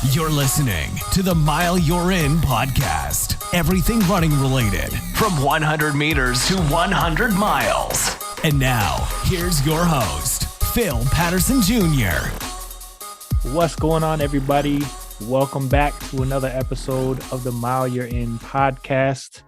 You're listening to the Mile You're In podcast. Everything running related from 100 meters to 100 miles. And now, here's your host, Phil Patterson Jr. What's going on, everybody? Welcome back to another episode of the Mile You're In podcast.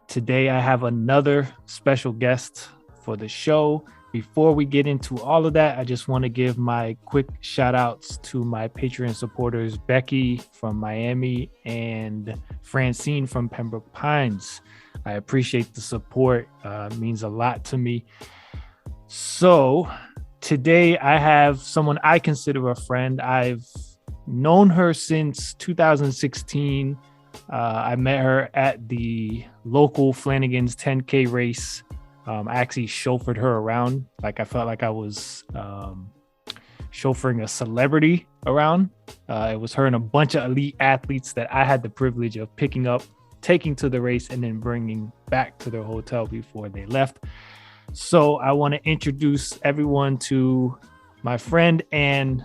Today, I have another special guest for the show. Before we get into all of that, I just want to give my quick shout outs to my Patreon supporters, Becky from Miami and Francine from Pembroke Pines. I appreciate the support. It means a lot to me. So today I have someone I consider a friend. I've known her since 2016. I met her at the local Flanagan's 10K race. I actually chauffeured her around. Like, I felt like I was chauffeuring a celebrity around. It was her and a bunch of elite athletes that I had the privilege of picking up, taking to the race, and then bringing back to their hotel before they left. So I want to introduce everyone to my friend and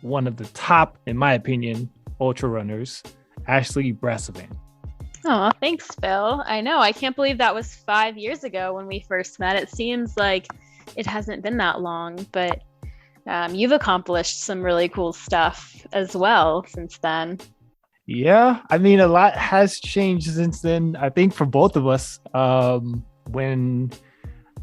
one of the top, in my opinion, ultra runners, Ashley Brasovan. Oh, thanks, Phil. I know. I can't believe that was 5 years ago when we first met. It seems like it hasn't been that long, but you've accomplished some really cool stuff as well since then. Yeah, I mean, a lot has changed since then. I think for both of us, when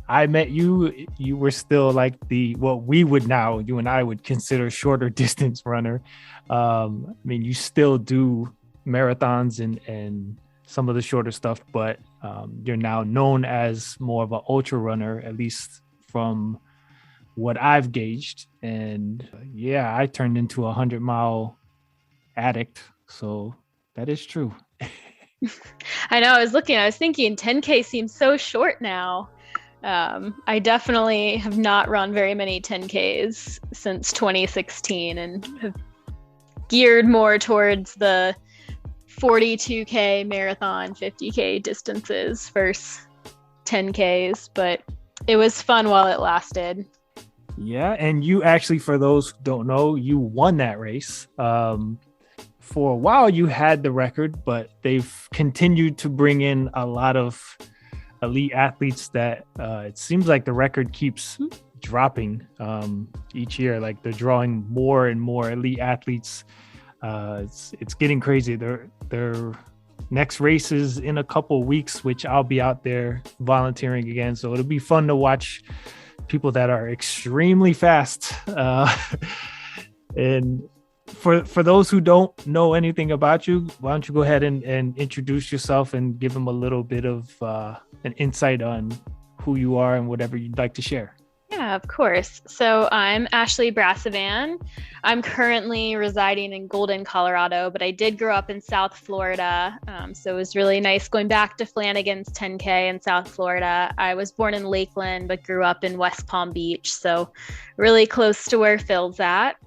I met you, you were still like what we would now, you and I would consider shorter distance runner. I mean, you still do marathons and some of the shorter stuff, but you're now known as more of an ultra runner, at least from what I've gauged. And yeah, I turned into a 100-mile addict. So that is true. I know. I was thinking 10K seems so short now. I definitely have not run very many 10Ks since 2016 and have geared more towards the 42K marathon, 50K distances versus 10Ks, but it was fun while it lasted. Yeah, and you actually, for those who don't know, you won that race. For a while, you had the record, but they've continued to bring in a lot of elite athletes that it seems like the record keeps dropping each year. Like, they're drawing more and more elite athletes. It's getting crazy. Their next race is in a couple weeks, which I'll be out there volunteering again. So it'll be fun to watch people that are extremely fast. And for those who don't know anything about you, why don't you go ahead and introduce yourself and give them a little bit of an insight on who you are and whatever you'd like to share. Yeah, of course. So I'm Ashley Brasovan. I'm currently residing in Golden, Colorado, but I did grow up in South Florida. So it was really nice going back to Flanagan's 10K in South Florida. I was born in Lakeland, but grew up in West Palm Beach. So really close to where Phil's at.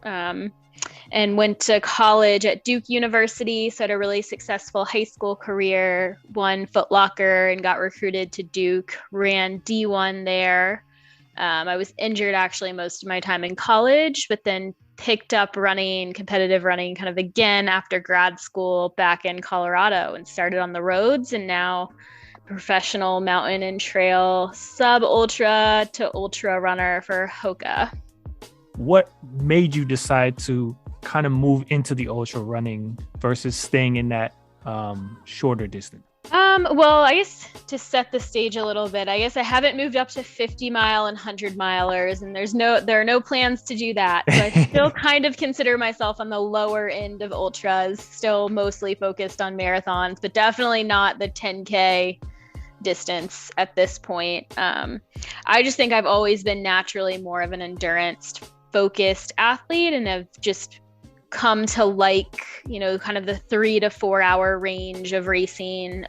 And went to college at Duke University. So had a really successful high school career, won Foot Locker and got recruited to Duke, ran D1 there. I was injured actually most of my time in college, but then picked up competitive running kind of again after grad school back in Colorado and started on the roads, and now professional mountain and trail sub-ultra to ultra runner for Hoka. What made you decide to kind of move into the ultra running versus staying in that shorter distance? Well, I guess to set the stage a little bit, I guess I haven't moved up to 50-mile and 100-milers, and there are no plans to do that. So I still kind of consider myself on the lower end of ultras, still mostly focused on marathons, but definitely not the 10K distance at this point. I just think I've always been naturally more of an endurance focused athlete and have just come to kind of the 3 to 4 hour range of racing.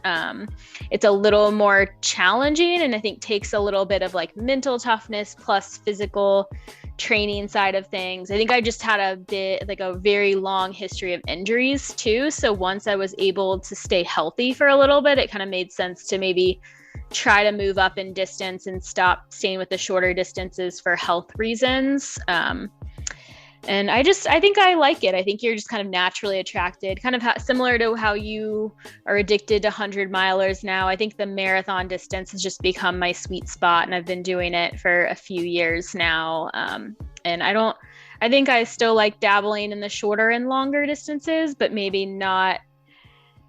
It's a little more challenging and I think takes a little bit of mental toughness plus physical training side of things. I think I just had a very long history of injuries too. So once I was able to stay healthy for a little bit, it kind of made sense to maybe try to move up in distance and stop staying with the shorter distances for health reasons. And I think I like it. I think you're just kind of naturally attracted, kind of similar to how you are addicted to 100-milers now. I think the marathon distance has just become my sweet spot, and I've been doing it for a few years now. And I think I still like dabbling in the shorter and longer distances, but maybe not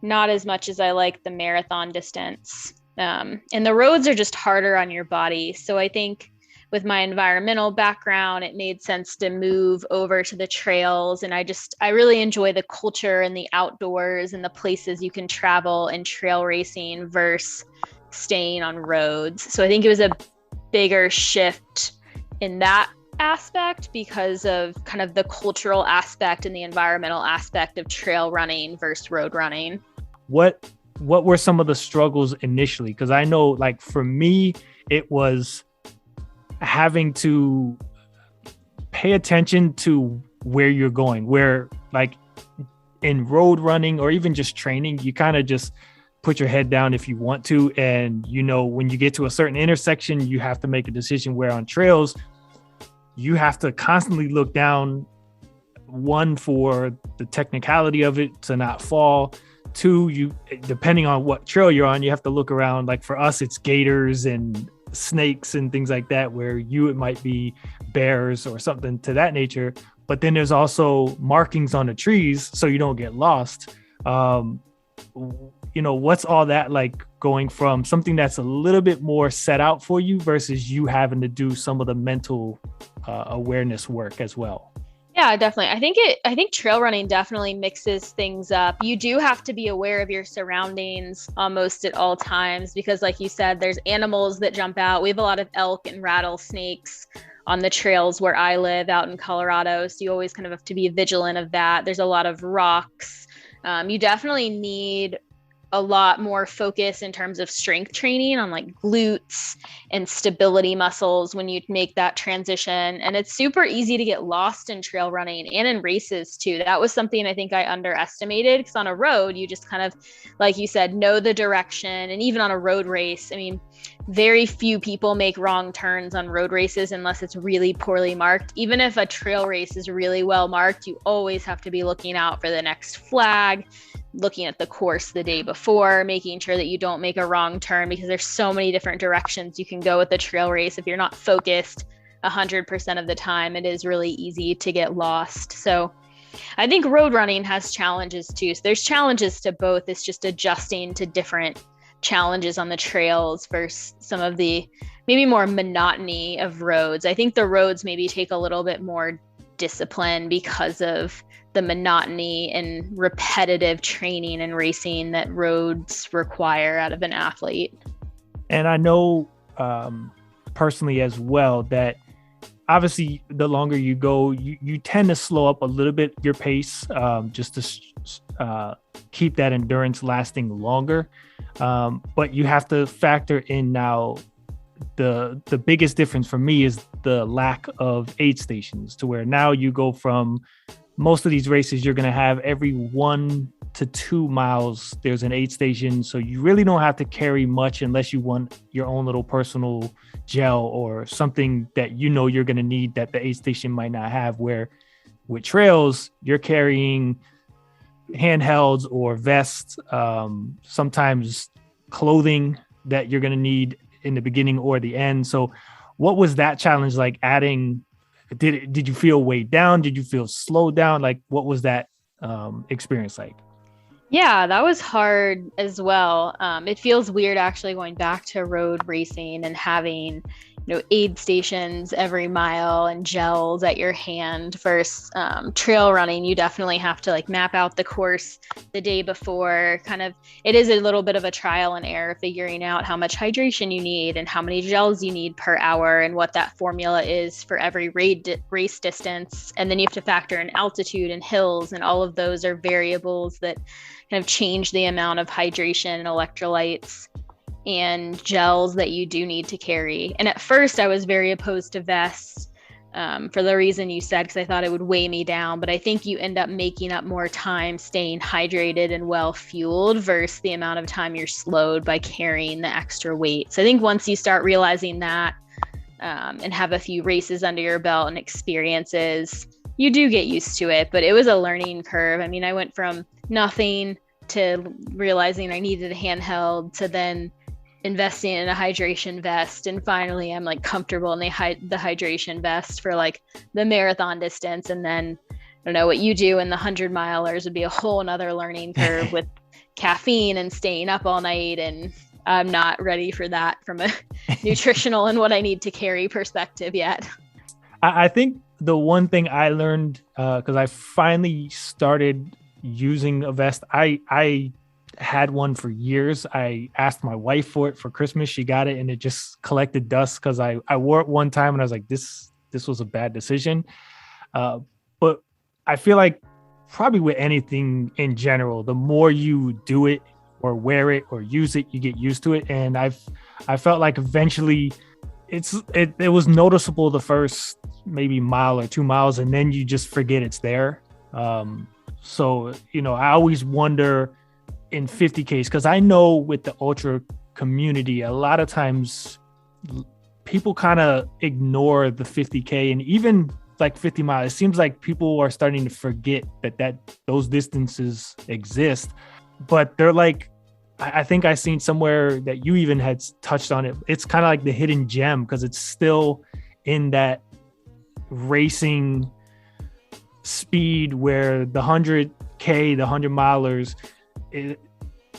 as much as I like the marathon distance. And the roads are just harder on your body. So I think with my environmental background, it made sense to move over to the trails. And I really enjoy the culture and the outdoors and the places you can travel in trail racing versus staying on roads. So I think it was a bigger shift in that aspect because of kind of the cultural aspect and the environmental aspect of trail running versus road running. What were some of the struggles initially? Because I know, like, for me, it was having to pay attention to where you're going, where, like, in road running or even just training, you kind of just put your head down if you want to. And, you know, when you get to a certain intersection, you have to make a decision, where on trails, you have to constantly look down, one, for the technicality of it to not fall. Two, you, depending on what trail you're on, you have to look around. Like for us, it's gators and snakes and things like that, where it might be bears or something to that nature. But then there's also markings on the trees so you don't get lost. You know, what's all that like, going from something that's a little bit more set out for you versus you having to do some of the mental awareness work as well? Yeah, definitely. I think trail running definitely mixes things up. You do have to be aware of your surroundings almost at all times because, like you said, there's animals that jump out. We have a lot of elk and rattlesnakes on the trails where I live out in Colorado. So you always kind of have to be vigilant of that. There's a lot of rocks. You definitely need a lot more focus in terms of strength training on like glutes and stability muscles when you make that transition. And it's super easy to get lost in trail running and in races too. That was something I think I underestimated, because on a road, you just kind of, like you said, know the direction. And even on a road race, I mean, very few people make wrong turns on road races unless it's really poorly marked. Even if a trail race is really well marked, you always have to be looking out for the next flag, looking at the course the day before, making sure that you don't make a wrong turn, because there's so many different directions you can go with the trail race. If you're not focused 100% of the time, it is really easy to get lost. So I think road running has challenges too. So there's challenges to both. It's just adjusting to different challenges on the trails versus some of the maybe more monotony of roads. I think the roads maybe take a little bit more discipline because of the monotony and repetitive training and racing that roads require out of an athlete. And I know personally as well that obviously the longer you go, you tend to slow up a little bit your pace, just to keep that endurance lasting longer. But you have to factor in now, the biggest difference for me is the lack of aid stations, to where now you go from most of these races, you're going to have every 1 to 2 miles, there's an aid station. So you really don't have to carry much unless you want your own little personal gel or something that you know you're going to need that the aid station might not have. Where with trails, you're carrying handhelds or vests, sometimes clothing that you're going to need in the beginning or the end. So what was that challenge like adding? Did you feel weighed down? Did you feel slowed down? Like, what was that experience like? Yeah, that was hard as well. It feels weird actually going back to road racing and having, aid stations every mile and gels at your hand versus trail running. You definitely have to like map out the course the day before. Kind of, it is a little bit of a trial and error figuring out how much hydration you need and how many gels you need per hour and what that formula is for every race distance. And then you have to factor in altitude and hills, and all of those are variables that kind of change the amount of hydration and electrolytes and gels that you do need to carry. And at first I was very opposed to vests for the reason you said, because I thought it would weigh me down. But I think you end up making up more time staying hydrated and well fueled versus the amount of time you're slowed by carrying the extra weight. So I think once you start realizing that and have a few races under your belt and experiences, you do get used to it, but it was a learning curve. I mean, I went from nothing to realizing I needed a handheld to then investing in a hydration vest, and finally I'm like comfortable in the hydration vest for like the marathon distance. And then I don't know what you do in the 100-milers would be a whole nother learning curve with caffeine and staying up all night, and I'm not ready for that from a nutritional and what I need to carry perspective yet. I think the one thing I learned, because I finally started using a vest, I had one for years. I asked my wife for it for Christmas. She got it and it just collected dust because I wore it one time and I was like, this was a bad decision. But I feel like probably with anything in general, the more you do it or wear it or use it, you get used to it. And I felt like eventually it was noticeable the first maybe mile or 2 miles, and then you just forget it's there. So, I always wonder in 50Ks, because I know with the ultra community, a lot of times people kind of ignore the 50K and even like 50 miles. It seems like people are starting to forget that those distances exist, but they're like, I think I seen somewhere that you even had touched on it. It's kind of like the hidden gem because it's still in that racing speed where the 100K, the 100-milers,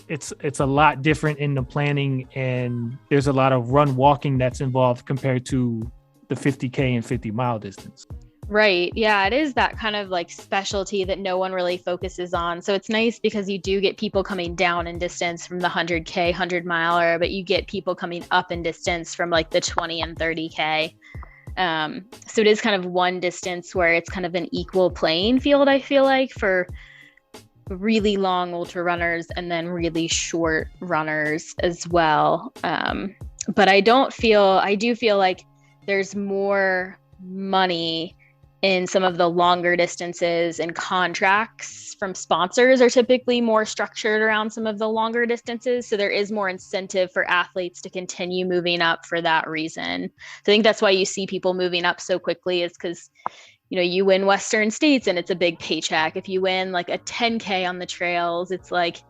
it's a lot different in the planning, and there's a lot of walking that's involved compared to the 50K and 50-mile distance. Right. Yeah, it is that kind of like specialty that no one really focuses on. So it's nice because you do get people coming down in distance from the 100K, 100-miler, but you get people coming up in distance from like the 20 and 30K. So it is kind of one distance where it's kind of an equal playing field, I feel like, for really long ultra runners and then really short runners as well. But I do feel like there's more money in some of the longer distances, and contracts from sponsors are typically more structured around some of the longer distances. So there is more incentive for athletes to continue moving up for that reason. So I think that's why you see people moving up so quickly, is because, you win Western States and it's a big paycheck. If you win like a 10K on the trails, it's like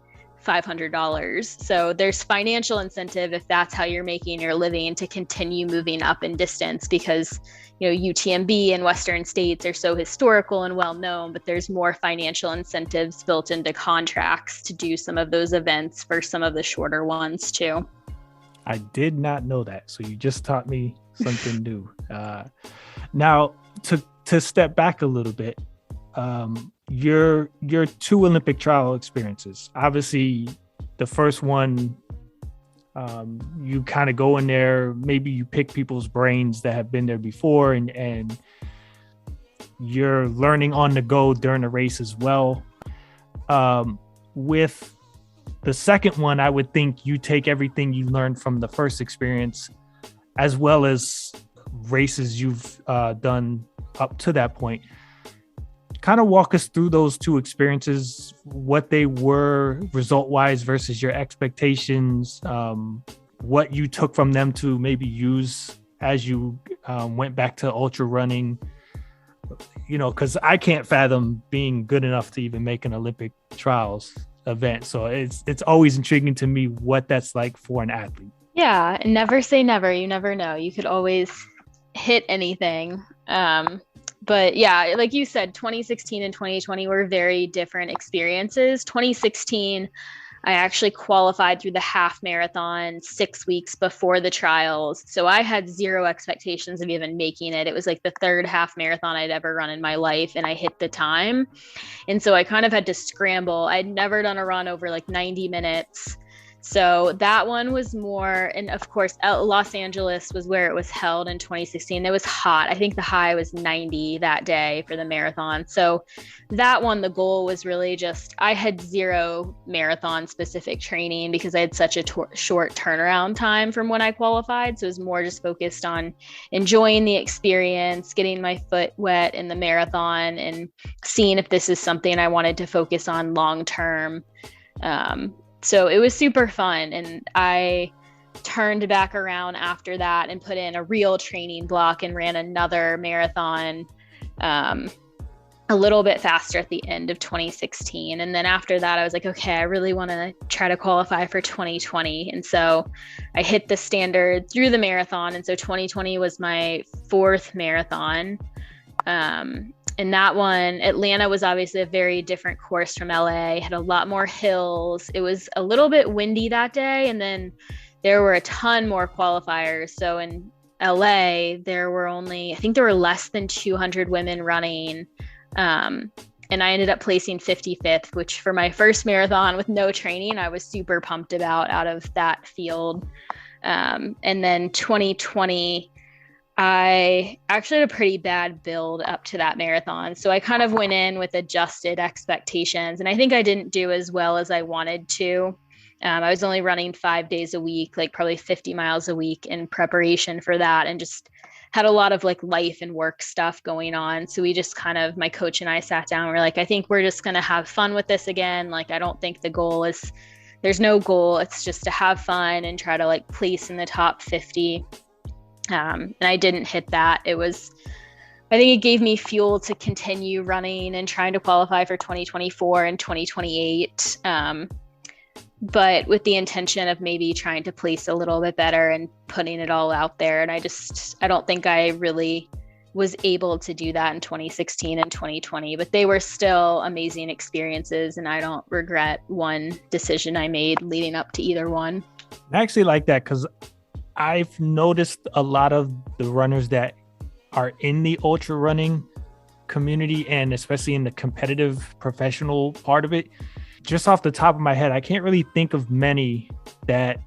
$500. So there's financial incentive if that's how you're making your living to continue moving up in distance, because UTMB and Western States are so historical and well known, but there's more financial incentives built into contracts to do some of those events for some of the shorter ones too. I did not know that. So you just taught me something new. Now to step back a little bit, your 2 Olympic trial experiences, obviously the first one, you kind of go in there, maybe you pick people's brains that have been there before, and you're learning on the go during the race as well. With the second one, I would think you take everything you learned from the first experience, as well as races you've done up to that point. Kind of walk us through those 2 experiences, what they were result-wise versus your expectations, what you took from them to maybe use as you went back to ultra running, because I can't fathom being good enough to even make an Olympic trials event. So it's always intriguing to me what that's like for an athlete. Yeah, never say never. You never know. You could always hit anything. But yeah, like you said, 2016 and 2020 were very different experiences. 2016, I actually qualified through the half marathon 6 weeks before the trials. So I had zero expectations of even making it. It was like the third half marathon I'd ever run in my life, and I hit the time. And so I kind of had to scramble. I'd never done a run over like 90 minutes. So that one was more, and of course, Los Angeles was where it was held in 2016. It was hot. I think the high was 90 that day for the marathon. So that one, the goal was really just, I had zero marathon specific training because I had such a short turnaround time from when I qualified. So it was more just focused on enjoying the experience, getting my foot wet in the marathon, and seeing if this is something I wanted to focus on long term. So it was super fun, and I turned back around after that and put in a real training block and ran another marathon a little bit faster at the end of 2016. And then after that, I was like, okay, I really want to try to qualify for 2020. And so I hit the standard through the marathon. And so 2020 was my fourth marathon. And that one, Atlanta was obviously a very different course from LA, had a lot more hills. It was a little bit windy that day. And then there were a ton more qualifiers. So in LA, I think there were less than 200 women running. And I ended up placing 55th, which for my first marathon with no training, I was super pumped about out of that field. And then 2020, I actually had a pretty bad build up to that marathon. So I kind of went in with adjusted expectations, and I think I didn't do as well as I wanted to. I was only running 5 days a week, like probably 50 miles a week in preparation for that, and just had a lot of like life and work stuff going on. So we just my coach and I sat down and we're like, I think we're just going to have fun with this again. Like, I don't think there's no goal. It's just to have fun and try to like place in the top 50. And I didn't hit that. I think it gave me fuel to continue running and trying to qualify for 2024 and 2028. But with the intention of maybe trying to place a little bit better and putting it all out there. And I don't think I really was able to do that in 2016 and 2020, but they were still amazing experiences. And I don't regret one decision I made leading up to either one. I actually like that, because I've noticed a lot of the runners that are in the ultra running community, and especially in the competitive professional part of it, just off the top of my head, I can't really think of many that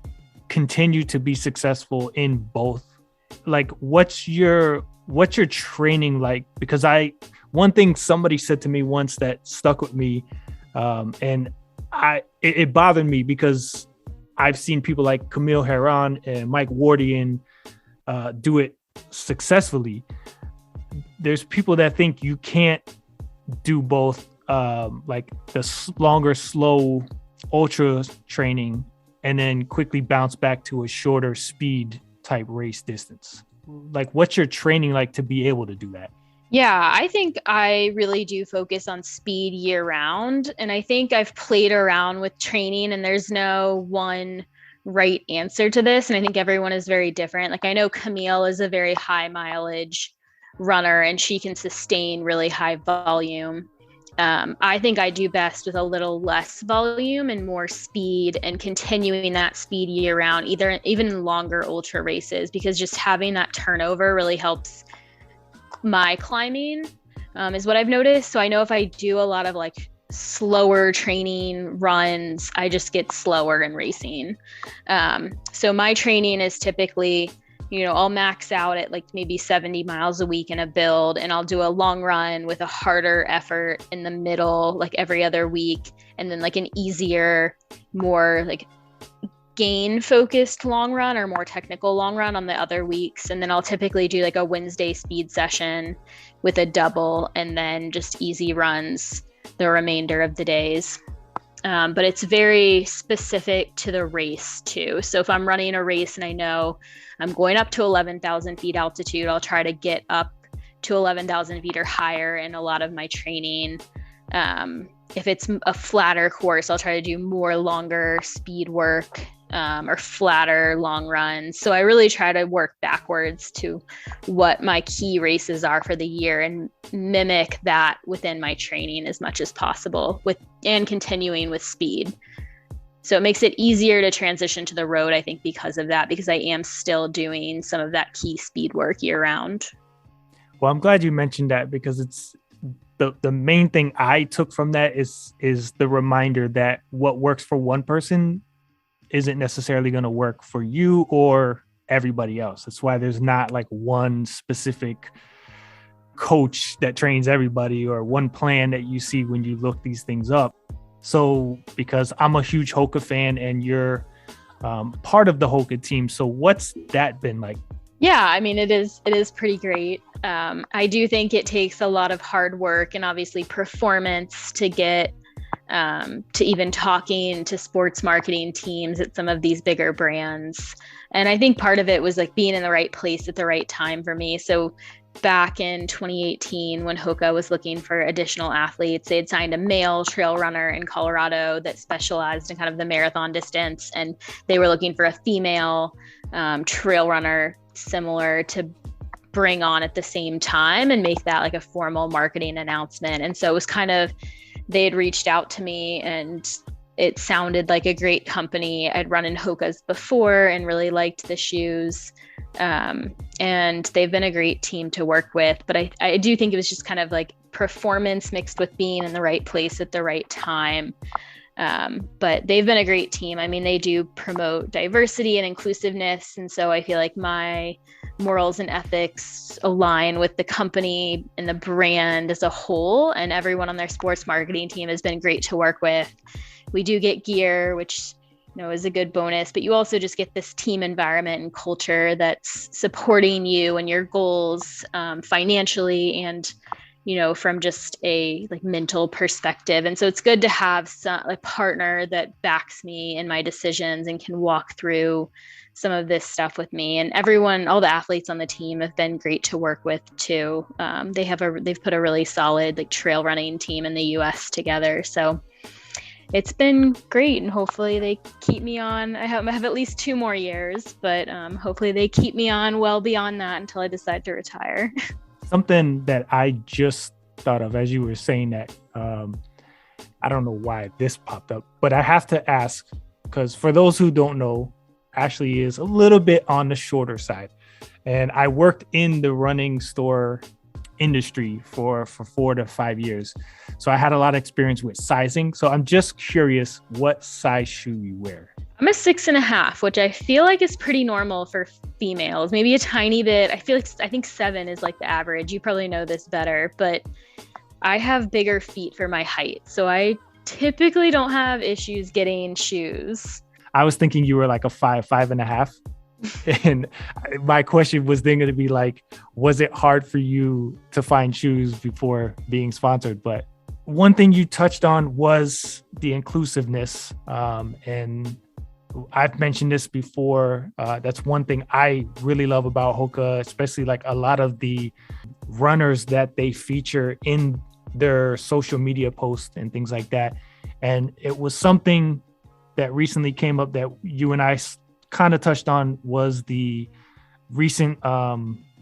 continue to be successful in both. Like, what's your training like? Because one thing somebody said to me once that stuck with me, and it bothered me, because I've seen people like Camille Herron and Mike Wardian do it successfully. There's people that think you can't do both, like the longer, slow ultra training and then quickly bounce back to a shorter speed type race distance. Like, what's your training like to be able to do that? Yeah, I think I really do focus on speed year round. And I think I've played around with training, and there's no one right answer to this. And I think everyone is very different. Like, I know Camille is a very high mileage runner and she can sustain really high volume. I think I do best with a little less volume and more speed, and continuing that speed year round, even longer ultra races, because just having that turnover really helps my climbing, is what I've noticed. So I know if I do a lot of like slower training runs, I just get slower in racing. So my training is typically, I'll max out at like maybe 70 miles a week in a build, and I'll do a long run with a harder effort in the middle, like every other week. And then like an easier, more like gain focused long run or more technical long run on the other weeks. And then I'll typically do like a Wednesday speed session with a double, and then just easy runs the remainder of the days. But it's very specific to the race too. So if I'm running a race and I know I'm going up to 11,000 feet altitude, I'll try to get up to 11,000 feet or higher in a lot of my training. If it's a flatter course, I'll try to do more longer speed work, or flatter long runs. So I really try to work backwards to what my key races are for the year and mimic that within my training as much as possible, and continuing with speed. So it makes it easier to transition to the road, I think, because of that, because I am still doing some of that key speed work year round. Well, I'm glad you mentioned that, because it's the main thing I took from that is the reminder that what works for one person isn't necessarily going to work for you or everybody else. That's why there's not like one specific coach that trains everybody, or one plan that you see when you look these things up. So, because I'm a huge Hoka fan and you're part of the Hoka team, so what's that been like? Yeah, I mean, it is pretty great. I do think it takes a lot of hard work and obviously performance to get to even talking to sports marketing teams at some of these bigger brands. And I think part of it was like being in the right place at the right time for me. So back in 2018 when Hoka was looking for additional athletes. They had signed a male trail runner in Colorado that specialized in kind of the marathon distance, and they were looking for a female trail runner similar to bring on at the same time and make that like a formal marketing announcement. And so it was kind of, they had reached out to me and it sounded like a great company. I'd run in Hoka's before and really liked the shoes. And they've been a great team to work with, but I do think it was just kind of like performance mixed with being in the right place at the right time. But they've been a great team. I mean, they do promote diversity and inclusiveness. And so I feel like my morals and ethics align with the company and the brand as a whole, and everyone on their sports marketing team has been great to work with. We do get gear, which is a good bonus, but you also just get this team environment and culture that's supporting you and your goals financially and from just a like mental perspective. And so it's good to have a partner that backs me in my decisions and can walk through some of this stuff with me. And all the athletes on the team have been great to work with too. They've put a really solid like trail running team in the US together. So it's been great, and hopefully they keep me on. I have at least 2 more years, but hopefully they keep me on well beyond that until I decide to retire. Something that I just thought of as you were saying that, I don't know why this popped up, but I have to ask, because for those who don't know, Ashley is a little bit on the shorter side. And I worked in the running store industry for 4 to 5 years. So I had a lot of experience with sizing. So I'm just curious what size shoe you wear. I'm a 6.5, which I feel like is pretty normal for females, maybe a tiny bit. I think 7 is like the average. You probably know this better, but I have bigger feet for my height. So I typically don't have issues getting shoes. I was thinking you were like a 5.5. And my question was then going to be like, was it hard for you to find shoes before being sponsored? But one thing you touched on was the inclusiveness. And I've mentioned this before. That's one thing I really love about Hoka, especially like a lot of the runners that they feature in their social media posts and things like that. And it was something that recently came up that you and I kind of touched on, was the recent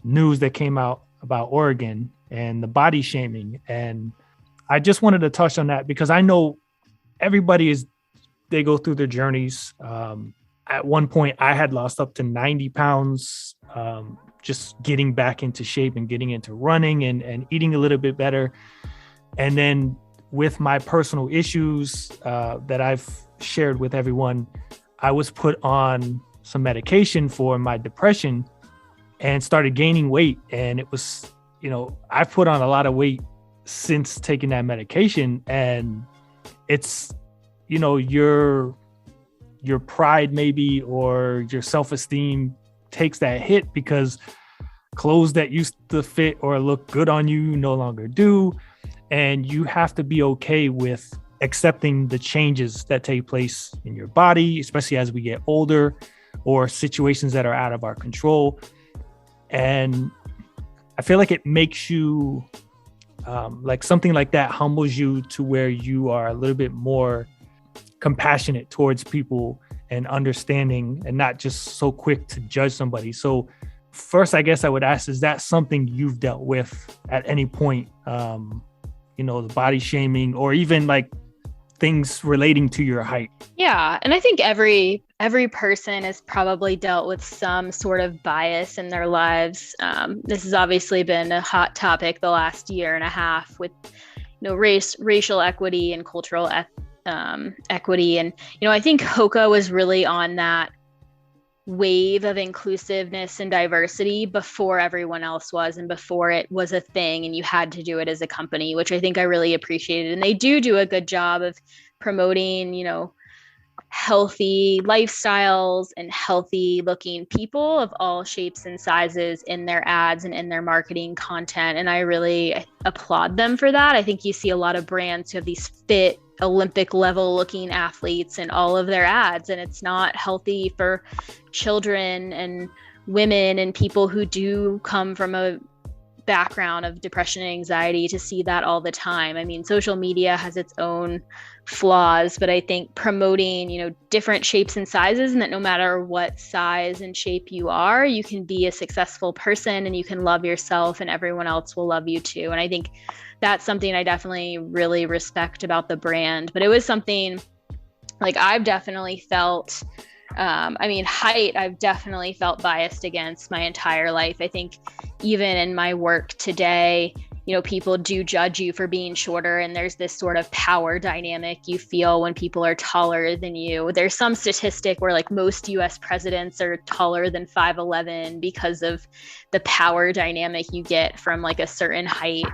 news that came out about Oregon and the body shaming. And I just wanted to touch on that because I know they go through their journeys. At one point I had lost up to 90 pounds, just getting back into shape and getting into running and eating a little bit better. And then with my personal issues that I've shared with everyone, I was put on some medication for my depression and started gaining weight. And it was, I've put on a lot of weight since taking that medication. And it's, your pride maybe, or your self-esteem takes that hit because clothes that used to fit or look good on you no longer do. And you have to be okay with accepting the changes that take place in your body, especially as we get older, or situations that are out of our control. And I feel like it makes you like something like that humbles you to where you are a little bit more compassionate towards people and understanding, and not just so quick to judge somebody. So first, I guess I would ask, is that something you've dealt with at any point? The body shaming, or even like things relating to your height? Yeah. And I think every person has probably dealt with some sort of bias in their lives. This has obviously been a hot topic the last year and a half with, racial equity and cultural equity. And, I think Hoka was really on that wave of inclusiveness and diversity before everyone else was, and before it was a thing and you had to do it as a company, which I think I really appreciated. And they do a good job of promoting, healthy lifestyles and healthy looking people of all shapes and sizes in their ads and in their marketing content. And I really applaud them for that. I think you see a lot of brands who have these fit Olympic level looking athletes in all of their ads, and it's not healthy for children and women and people who do come from a background of depression and anxiety to see that all the time. I mean, social media has its own flaws, but I think promoting, different shapes and sizes, and that no matter what size and shape you are, you can be a successful person and you can love yourself and everyone else will love you too. And I think that's something I definitely really respect about the brand. But it was something like I've definitely felt, height, I've definitely felt biased against my entire life. I think even in my work today, people do judge you for being shorter, and there's this sort of power dynamic you feel when people are taller than you. There's some statistic where like most US presidents are taller than 5'11" because of the power dynamic you get from like a certain height.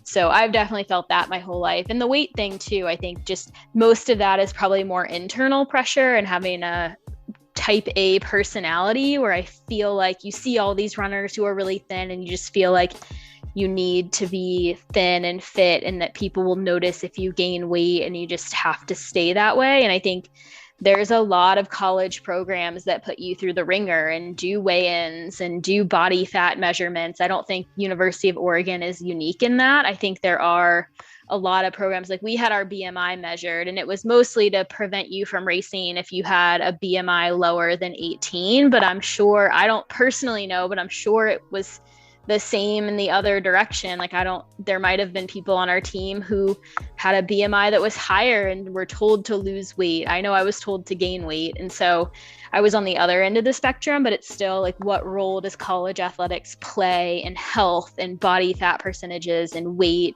So I've definitely felt that my whole life. And the weight thing too, I think just most of that is probably more internal pressure and having a type A personality, where I feel like you see all these runners who are really thin and you just feel like you need to be thin and fit, and that people will notice if you gain weight, and you just have to stay that way. And I think there's a lot of college programs that put you through the ringer and do weigh-ins and do body fat measurements. I don't think University of Oregon is unique in that. I think there are a lot of programs, like we had our BMI measured, and it was mostly to prevent you from racing if you had a BMI lower than 18. But I'm sure, I don't personally know, but I'm sure it was the same in the other direction. Like there might have been people on our team who had a BMI that was higher and were told to lose weight. I know I was told to gain weight. And so I was on the other end of the spectrum, but it's still like, what role does college athletics play in health and body fat percentages and weight?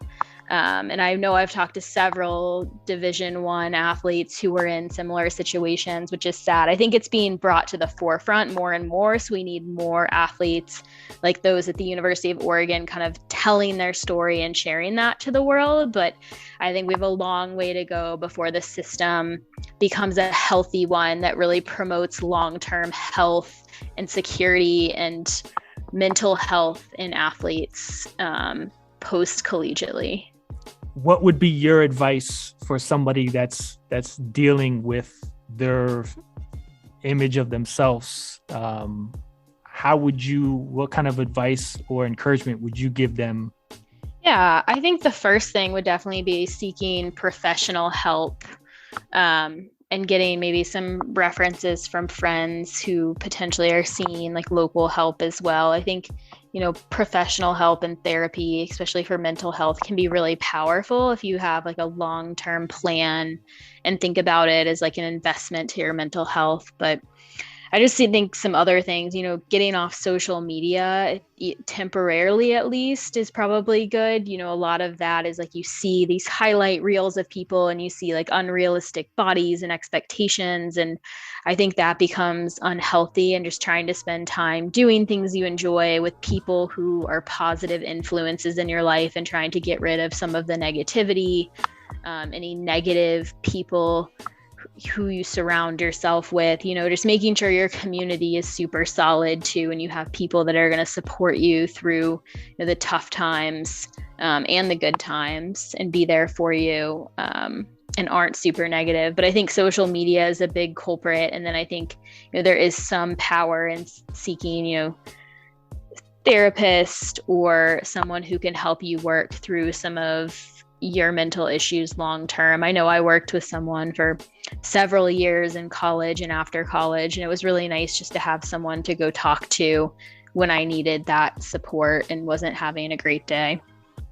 And I know I've talked to several Division I athletes who were in similar situations, which is sad. I think it's being brought to the forefront more and more. So we need more athletes like those at the University of Oregon kind of telling their story and sharing that to the world. But I think we have a long way to go before the system becomes a healthy one that really promotes long-term health and security and mental health in athletes post-collegiately. What would be your advice for somebody that's dealing with their image of themselves? What kind of advice or encouragement would you give them? Yeah, I think the first thing would definitely be seeking professional help, and getting maybe some references from friends who potentially are seeing like local help as well. I think, professional help and therapy, especially for mental health, can be really powerful if you have like a long-term plan and think about it as like an investment to your mental health. But I just think some other things, getting off social media temporarily at least is probably good. A lot of that is like you see these highlight reels of people and you see like unrealistic bodies and expectations. And I think that becomes unhealthy, and just trying to spend time doing things you enjoy with people who are positive influences in your life, and trying to get rid of some of the negativity, any negative people who you surround yourself with, just making sure your community is super solid too, and you have people that are going to support you through the tough times and the good times, and be there for you, and aren't super negative. But I think social media is a big culprit. And then I think there is some power in seeking therapist or someone who can help you work through some of your mental issues long term. I know I worked with someone for several years in college and after college, and it was really nice just to have someone to go talk to when I needed that support and wasn't having a great day.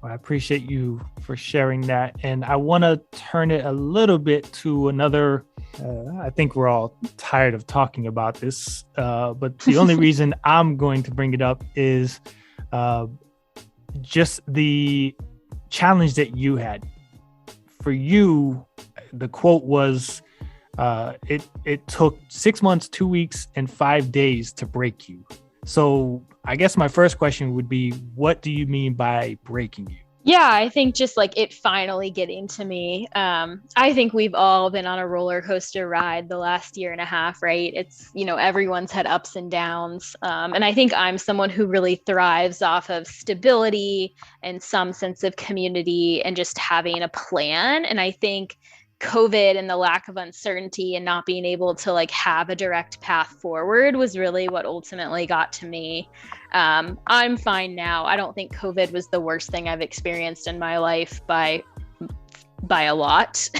Well, I appreciate you for sharing that. And I want to turn it a little bit to another, I think we're all tired of talking about this, but the only reason I'm going to bring it up is just the challenge that you had. For you, the quote was, it took 6 months, 2 weeks, and 5 days to break you. So I guess my first question would be, what do you mean by breaking you? Yeah, I think just like it finally getting to me. I think we've all been on a roller coaster ride the last year and a half, right? It's, everyone's had ups and downs. And I think I'm someone who really thrives off of stability and some sense of community and just having a plan. And I think COVID and the lack of uncertainty and not being able to like have a direct path forward was really what ultimately got to me. I'm fine now. I don't think COVID was the worst thing I've experienced in my life by a lot.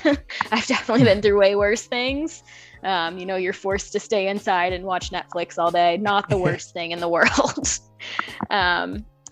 I've definitely been through way worse things. You're forced to stay inside and watch Netflix all day. Not the worst thing in the world.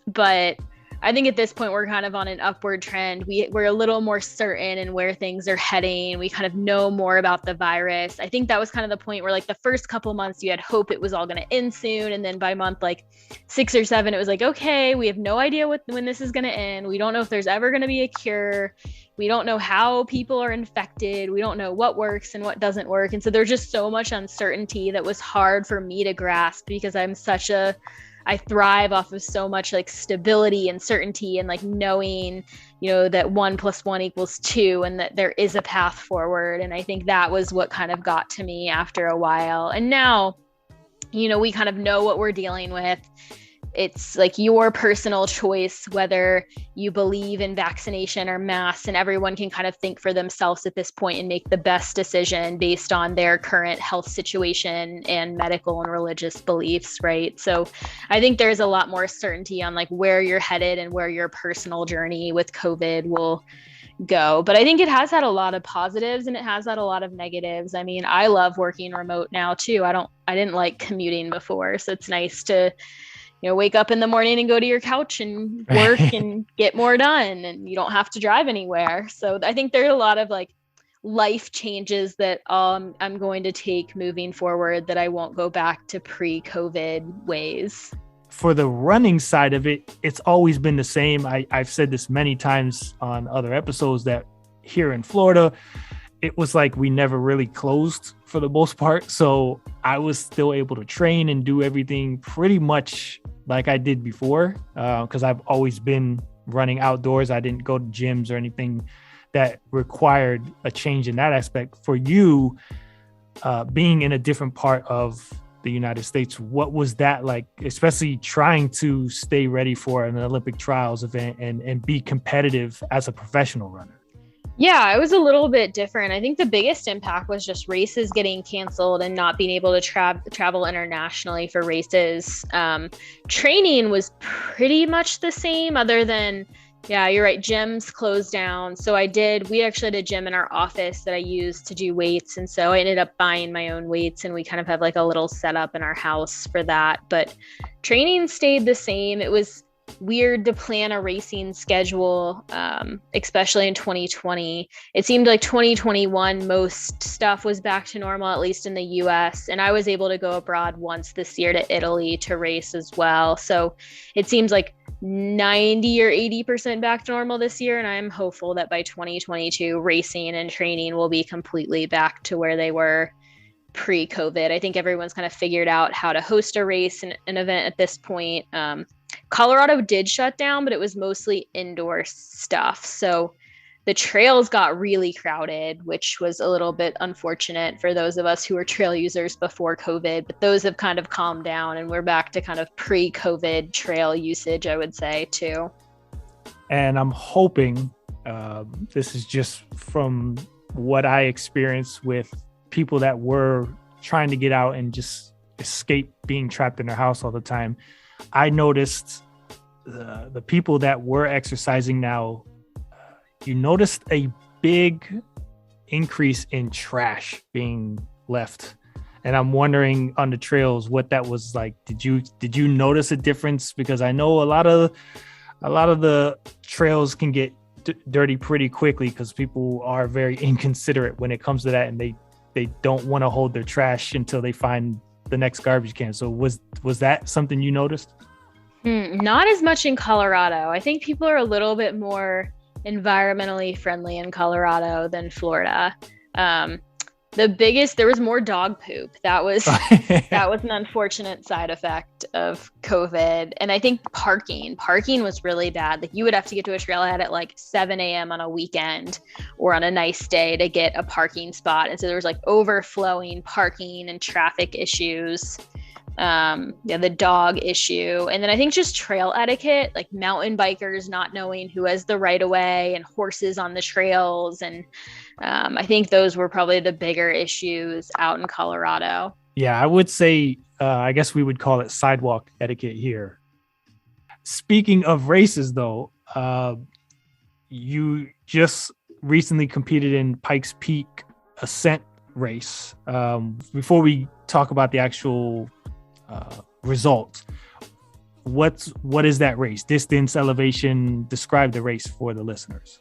But I think at this point, we're kind of on an upward trend. We're a little more certain in where things are heading. We kind of know more about the virus. I think that was kind of the point where like the first couple months you had hope it was all going to end soon. And then by month like 6 or 7, it was like, okay, we have no idea when this is going to end. We don't know if there's ever going to be a cure. We don't know how people are infected. We don't know what works and what doesn't work. And so there's just so much uncertainty that was hard for me to grasp because I thrive off of so much like stability and certainty and like knowing, that 1 + 1 = 2 and that there is a path forward. And I think that was what kind of got to me after a while. And now, we kind of know what we're dealing with. It's like your personal choice, whether you believe in vaccination or masks, and everyone can kind of think for themselves at this point and make the best decision based on their current health situation and medical and religious beliefs, right? So I think there's a lot more certainty on like where you're headed and where your personal journey with COVID will go. But I think it has had a lot of positives and it has had a lot of negatives. I mean, I love working remote now too. I didn't like commuting before. So it's nice to wake up in the morning and go to your couch and work and get more done, and you don't have to drive anywhere. So I think there are a lot of like life changes that I'm going to take moving forward that I won't go back to pre-COVID ways. For the running side of it, it's always been the same. I've said this many times on other episodes that here in Florida, it was like we never really closed for the most part. So I was still able to train and do everything pretty much like I did before, because I've always been running outdoors. I didn't go to gyms or anything that required a change in that aspect. For you, being in a different part of the United States, what was that like, especially trying to stay ready for an Olympic trials event and be competitive as a professional runner? Yeah, it was a little bit different. I think the biggest impact was just races getting canceled and not being able to travel internationally for races. Training was pretty much the same other than, yeah, you're right, gyms closed down. So we actually had a gym in our office that I used to do weights. And so I ended up buying my own weights and we kind of have like a little setup in our house for that. But training stayed the same. It was weird to plan a racing schedule, especially in 2020. It seemed like 2021, most stuff was back to normal, at least in the US. And I was able to go abroad once this year to Italy to race as well. So it seems like 90 or 80% back to normal this year. And I'm hopeful that by 2022, racing and training will be completely back to where they were pre-COVID. I think everyone's kind of figured out how to host a race and an event at this point. Colorado did shut down, but it was mostly indoor stuff. So the trails got really crowded, which was a little bit unfortunate for those of us who were trail users before COVID, but those have kind of calmed down and we're back to kind of pre-COVID trail usage, I would say, too. And I'm hoping, this is just from what I experienced with people that were trying to get out and just escape being trapped in their house all the time. I noticed the people that were exercising now, you noticed a big increase in trash being left. And I'm wondering on the trails what that was like. Did you notice a difference? Because I know a lot of the trails can get dirty pretty quickly because people are very inconsiderate when it comes to that, and they don't want to hold their trash until they find the next garbage can. So was that something you noticed? Not as much in Colorado. I think people are a little bit more environmentally friendly in Colorado than Florida. There was more dog poop. That was an unfortunate side effect of COVID. And I think parking was really bad. Like you would have to get to a trailhead at like 7 a.m. on a weekend or on a nice day to get a parking spot. And so there was like overflowing parking and traffic issues the dog issue. And then I think just trail etiquette, like mountain bikers not knowing who has the right of way and horses on the trails. And I think those were probably the bigger issues out in Colorado. Yeah, I would say, I guess we would call it sidewalk etiquette here. Speaking of races, though, you just recently competed in Pikes Peak Ascent race. Before we talk about the actual results, what is that race? Distance, elevation? Describe the race for the listeners.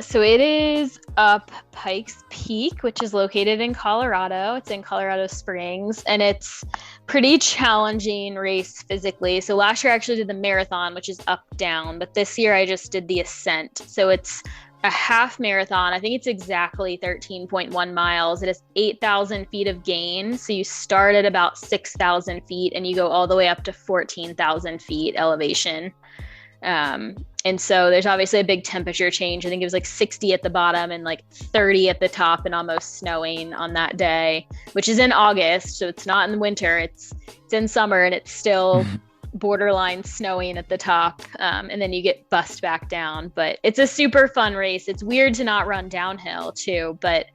So it is up Pikes Peak, which is located in Colorado. It's in Colorado Springs, and it's pretty challenging race physically. So last year I actually did the marathon, which is up down, but this year I just did the ascent. So it's a half marathon. I think it's exactly 13.1 miles. It is 8,000 feet of gain. So you start at about 6,000 feet and you go all the way up to 14,000 feet elevation. And so there's obviously a big temperature change. I think it was like 60 at the bottom and like 30 at the top and almost snowing on that day, which is in August. So it's not in the winter, it's in summer, and it's still borderline snowing at the top. And then you get bussed back down, but it's a super fun race. It's weird to not run downhill too, but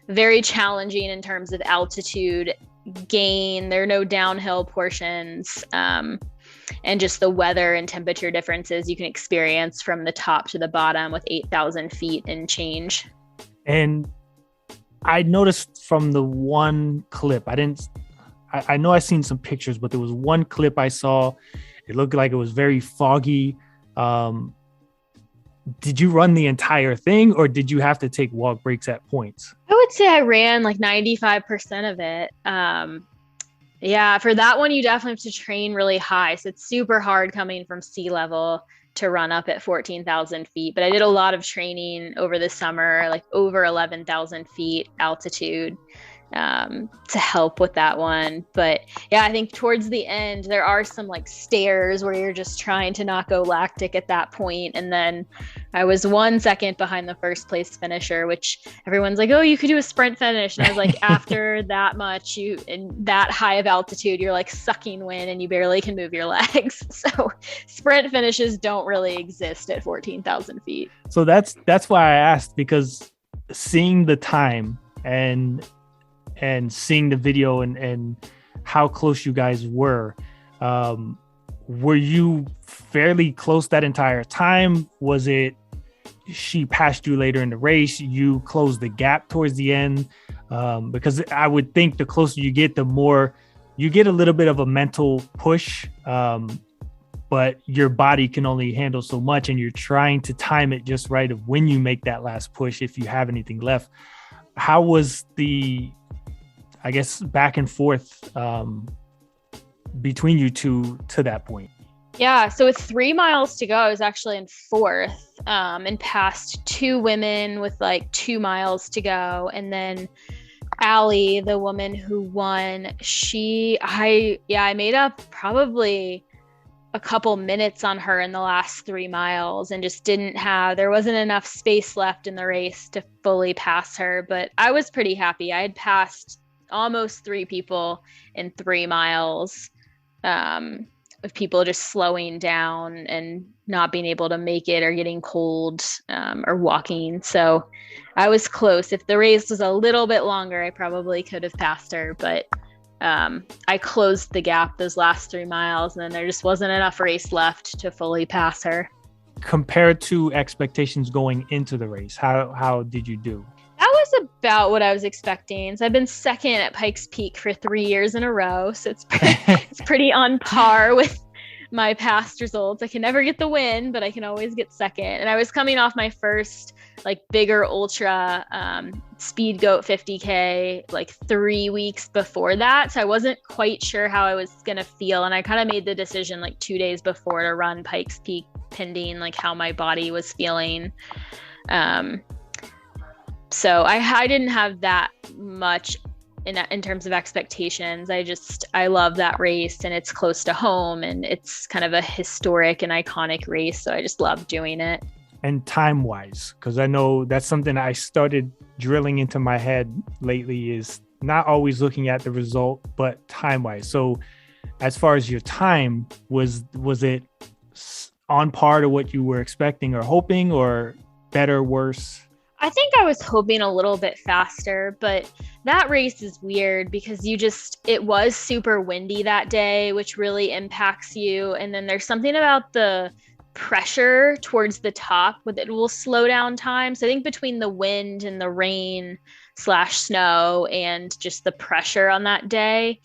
very challenging in terms of altitude gain. There are no downhill portions. And just the weather and temperature differences you can experience from the top to the bottom with 8,000 feet and change. And I noticed from the one clip, I know I seen some pictures, but there was one clip I saw. It looked like it was very foggy. Did you run the entire thing, or did you have to take walk breaks at points? I would say I ran like 95% of it. Yeah, for that one, you definitely have to train really high. So it's super hard coming from sea level to run up at 14,000 feet. But I did a lot of training over the summer, like over 11,000 feet altitude, to help with that one. But yeah, I think towards the end, there are some like stairs where you're just trying to not go lactic at that point. And then I was 1 second behind the first place finisher, which everyone's like, oh, you could do a sprint finish. And I was like, after that much, in that high of altitude, you're like sucking wind and you barely can move your legs. So sprint finishes don't really exist at 14,000 feet. So that's why I asked, because seeing the time and seeing the video and how close you guys were you fairly close that entire time? Was it she passed you later in the race, you closed the gap towards the end? Because I would think the closer you get, the more you get a little bit of a mental push, but your body can only handle so much, and you're trying to time it just right of when you make that last push, if you have anything left. How was the, I guess, back and forth between you two to that point? Yeah, so with 3 miles to go, I was actually in fourth and passed two women with like 2 miles to go. And then Allie, the woman who won, I made up probably a couple minutes on her in the last 3 miles and just there wasn't enough space left in the race to fully pass her. But I was pretty happy. I had passed almost 3 people in 3 miles of people just slowing down and not being able to make it or getting cold or walking. So I was close. If the race was a little bit longer, I probably could have passed her, but I closed the gap those last 3 miles, and then there just wasn't enough race left to fully pass her. Compared to expectations going into the race, how did you do? That was about what I was expecting. So I've been second at Pikes Peak for 3 years in a row. So it's pretty on par with my past results. I can never get the win, but I can always get second. And I was coming off my first like bigger ultra Speed Goat 50K like 3 weeks before that. So I wasn't quite sure how I was going to feel. And I kind of made the decision like 2 days before to run Pikes Peak, pending like how my body was feeling. So I didn't have that much in terms of expectations. I love that race, and it's close to home, and it's kind of a historic and iconic race. So I just love doing it. And time wise, because I know that's something I started drilling into my head lately, is not always looking at the result, but time-wise. So as far as your time, was it on par to what you were expecting or hoping, or better, worse? I think I was hoping a little bit faster, but that race is weird because it was super windy that day, which really impacts you. And then there's something about the pressure towards the top with it will slow down time. So I think between the wind and the rain/snow and just the pressure on that day,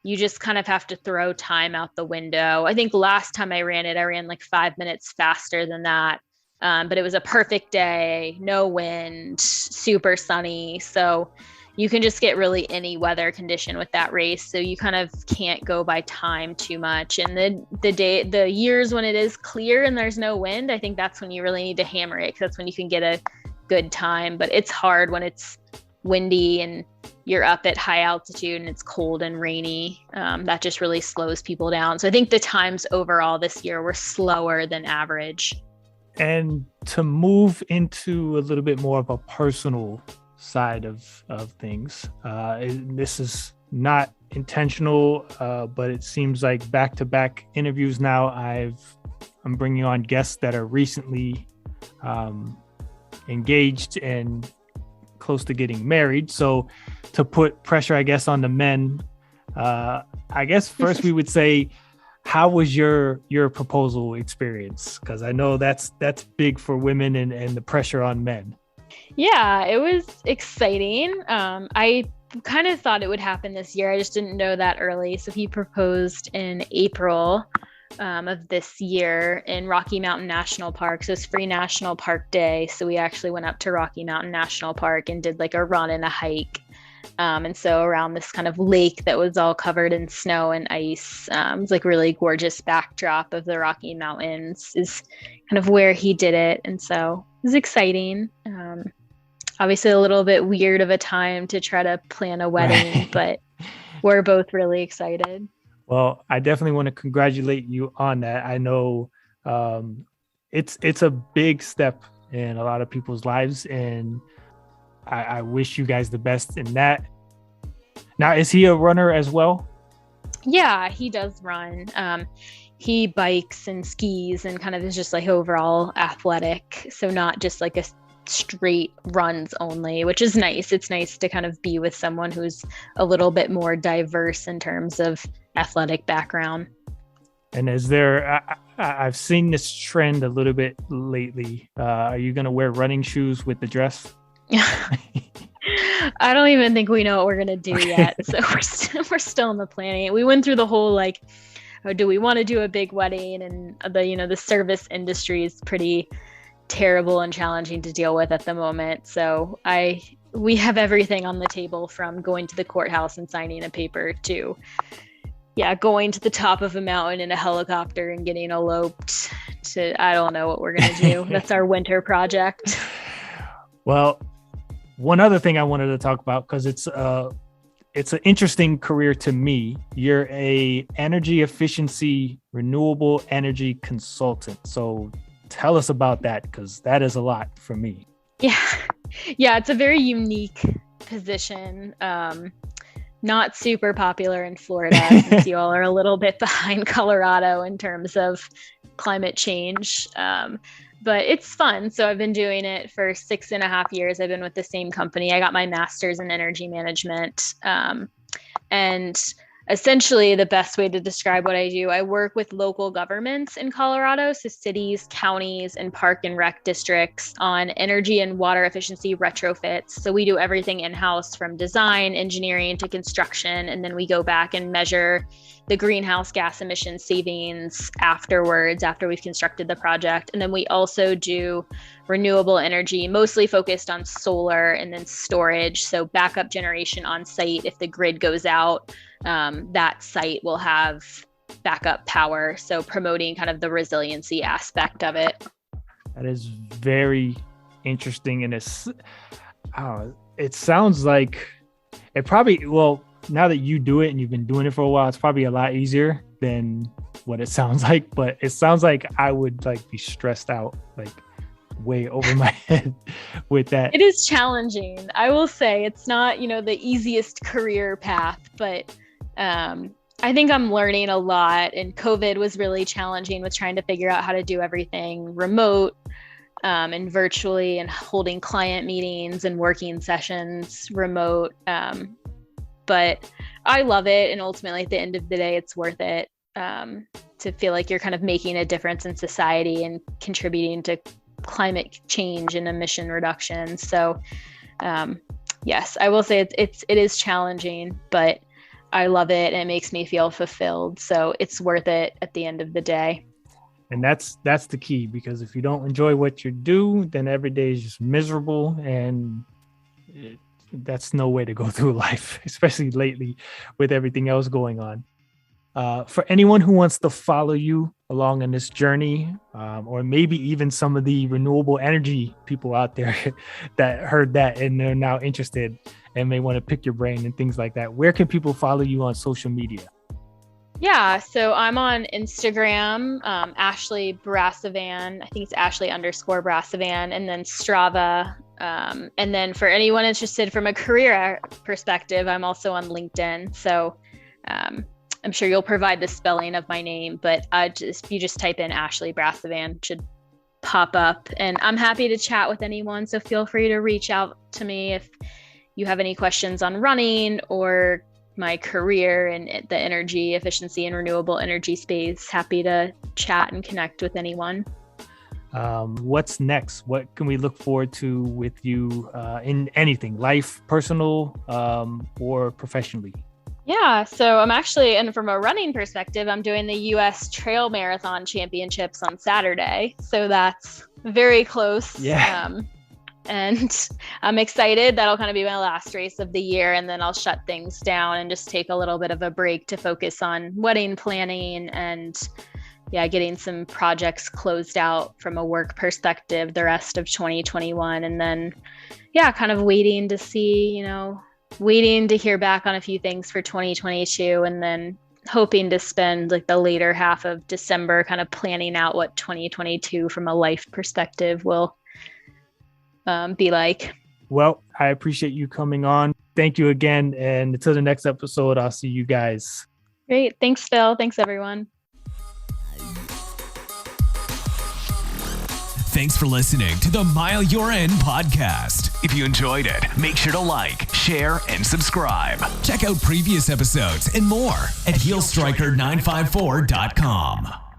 you just kind of have to throw time out the window. I think last time I ran like 5 minutes faster than that. But it was a perfect day, no wind, super sunny. So you can just get really any weather condition with that race. So you kind of can't go by time too much. And the years when it is clear and there's no wind, I think that's when you really need to hammer it, because that's when you can get a good time. But it's hard when it's windy and you're up at high altitude and it's cold and rainy. That just really slows people down. So I think the times overall this year were slower than average. And to move into a little bit more of a personal side of things, this is not intentional, but it seems like back-to-back interviews now, I'm bringing on guests that are recently engaged and close to getting married. So to put pressure, I guess, on the men, I guess first we would say, how was your proposal experience? Because I know that's big for women and the pressure on men. Yeah, it was exciting. I kind of thought it would happen this year. I just didn't know that early. So he proposed in April of this year in Rocky Mountain National Park. So it's Free National Park Day. So we actually went up to Rocky Mountain National Park and did like a run and a hike. And so around this kind of lake that was all covered in snow and ice, it was like really gorgeous backdrop of the Rocky Mountains is kind of where he did it. And so it was exciting. Obviously a little bit weird of a time to try to plan a wedding, but we're both really excited. Well, I definitely want to congratulate you on that. I know it's a big step in a lot of people's lives, and I wish you guys the best in that. Now, is he a runner as well? Yeah, he does run. He bikes and skis and kind of is just like overall athletic. So not just like a straight runs only, which is nice. It's nice to kind of be with someone who's a little bit more diverse in terms of athletic background. And is there, I've seen this trend a little bit lately. Are you going to wear running shoes with the dress? I don't even think we know what we're gonna do yet. So we're still in the planning. We went through the whole like, oh, do we want to do a big wedding? And the service industry is pretty terrible and challenging to deal with at the moment. So we have everything on the table, from going to the courthouse and signing a paper to going to the top of a mountain in a helicopter and getting eloped to, I don't know what we're gonna do. That's our winter project. Well, one other thing I wanted to talk about, because it's an interesting career to me. You're a energy efficiency, renewable energy consultant. So tell us about that, because that is a lot for me. Yeah, it's a very unique position. Not super popular in Florida, since you all are a little bit behind Colorado in terms of climate change. But it's fun. So I've been doing it for 6.5 years. I've been with the same company. I got my master's in energy management. And essentially the best way to describe what I do, I work with local governments in Colorado, so cities, counties, and park and rec districts on energy and water efficiency retrofits. So we do everything in-house, from design, engineering to construction. And then we go back and measure the greenhouse gas emission savings afterwards, after we've constructed the project. And then we also do renewable energy, mostly focused on solar and then storage. So backup generation on site. If the grid goes out, that site will have backup power. So promoting kind of the resiliency aspect of it. That is very interesting. And it sounds like it probably, well, now that you do it and you've been doing it for a while, it's probably a lot easier than what it sounds like. But it sounds like I would like be stressed out, like way over my head with that. It is challenging. I will say it's not, the easiest career path, but I think I'm learning a lot, and COVID was really challenging with trying to figure out how to do everything remote and virtually, and holding client meetings and working sessions remote. But I love it. And ultimately at the end of the day, it's worth it to feel like you're kind of making a difference in society and contributing to climate change and emission reduction. So yes, I will say it is challenging, but I love it and it makes me feel fulfilled. So it's worth it at the end of the day. And that's the key, because if you don't enjoy what you do, then every day is just miserable, and that's no way to go through life, especially lately with everything else going on. For anyone who wants to follow you along in this journey, or maybe even some of the renewable energy people out there that heard that and they're now interested and may want to pick your brain and things like that, where can people follow you on social media? Yeah, so I'm on Instagram, Ashley Brasovan. I think it's Ashley_Brasovan, and then Strava. And then for anyone interested from a career perspective, I'm also on LinkedIn. So I'm sure you'll provide the spelling of my name, but if you just type in Ashley Brasovan, it should pop up. And I'm happy to chat with anyone. So feel free to reach out to me if you have any questions on running or my career and the energy efficiency and renewable energy space. Happy to chat and connect with anyone. What's next? What can we look forward to with you in anything, life, personal, or professionally? Yeah, so I'm actually, and from a running perspective, I'm doing the US Trail Marathon Championships on Saturday. So that's very close. Yeah. And I'm excited. That'll kind of be my last race of the year. And then I'll shut things down and just take a little bit of a break to focus on wedding planning and getting some projects closed out from a work perspective the rest of 2021. And then, kind of waiting to see, waiting to hear back on a few things for 2022, and then hoping to spend like the later half of December kind of planning out what 2022 from a life perspective will be like. Well, I appreciate you coming on. Thank you again. And until the next episode, I'll see you guys. Great. Thanks, Phil. Thanks, everyone. Thanks for listening to the Mile You're In podcast. If you enjoyed it, make sure to like, share, and subscribe. Check out previous episodes and more at heelstriker954.com.